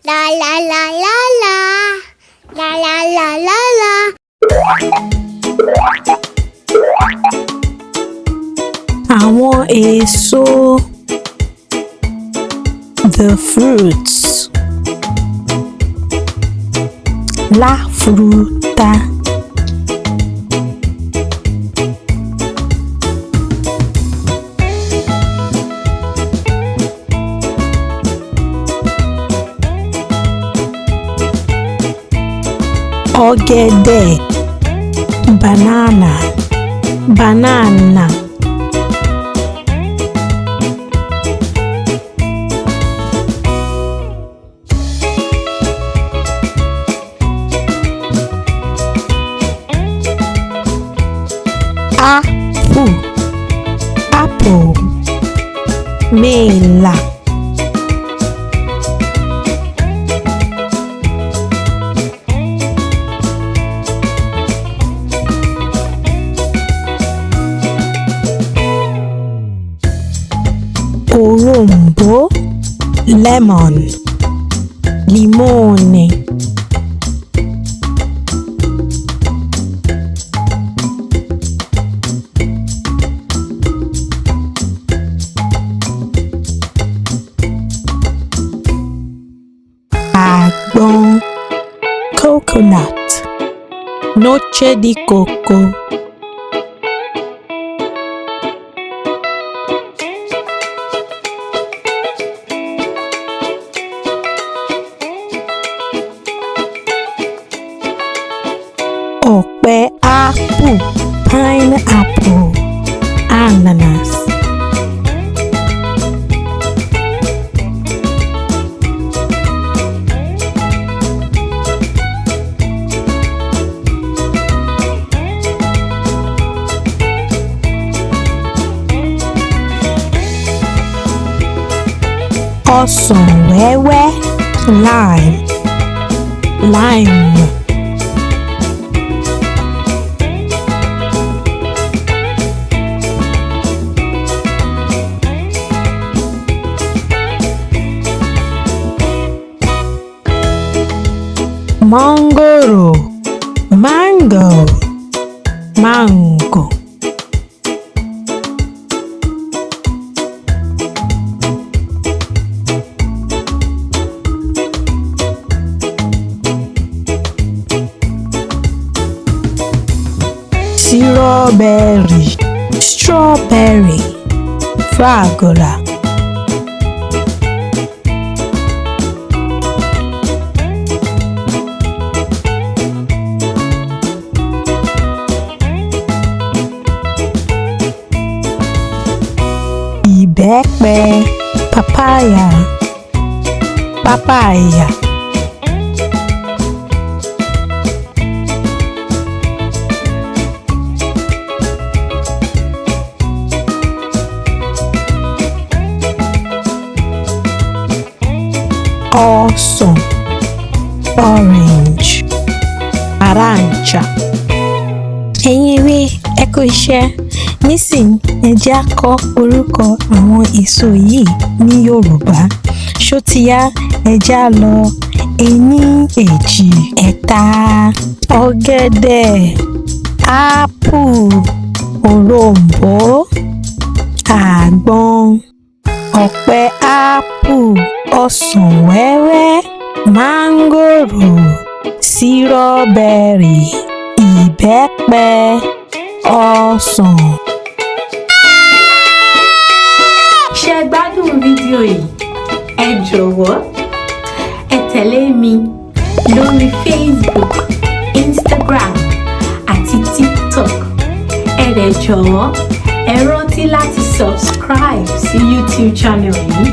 La la la la la. La la la la la. Àwọn èso. The fruits. La fruta. Ọ̀gẹ̀dẹ̀. Banana. Banana. Apple. Apple. Mela. Òrómbo. Lemon. Limone. Àgbọn. Coconut. Noce di coco. Ọ̀pẹ apple. Pineapple. Ananas. Òsàn wẹ́wẹ́. Lime. Lime. Mangoro. Mango. Mango. Strawberry. Strawberry. Fragola. Ìbẹ́pẹ. Papaya. Papaya. Òsàn. Orange. Arancia. Ẹ̀yin ewé ẹ kú iṣẹ́. Nísìnyí ẹ jẹ́ á kọ́ orúkọ àwọn èso yìí ní Yorùbá. Ṣó ti yá? Ẹ jẹ́ á lọ. Ení, èjì, ẹ̀ta. Ọ̀gẹ̀dẹ̀. Apple. Òrómbo. Àgbọn. Ọ̀pẹ apple. Òsàn wẹ́wẹ́. Mángòrò. Sírọ́bẹrì. Ìbẹ́pẹ. Òsàn. Ṣé ẹ gbádùn fídíò yìí? Ẹ jọ̀wọ́ ẹ tẹ̀lé mi lórí Facebook, Instagram àti TikTok. Ẹ dẹ̀ jọ̀wọ́ ẹ rántí láti subscribe sí YouTube channel yìí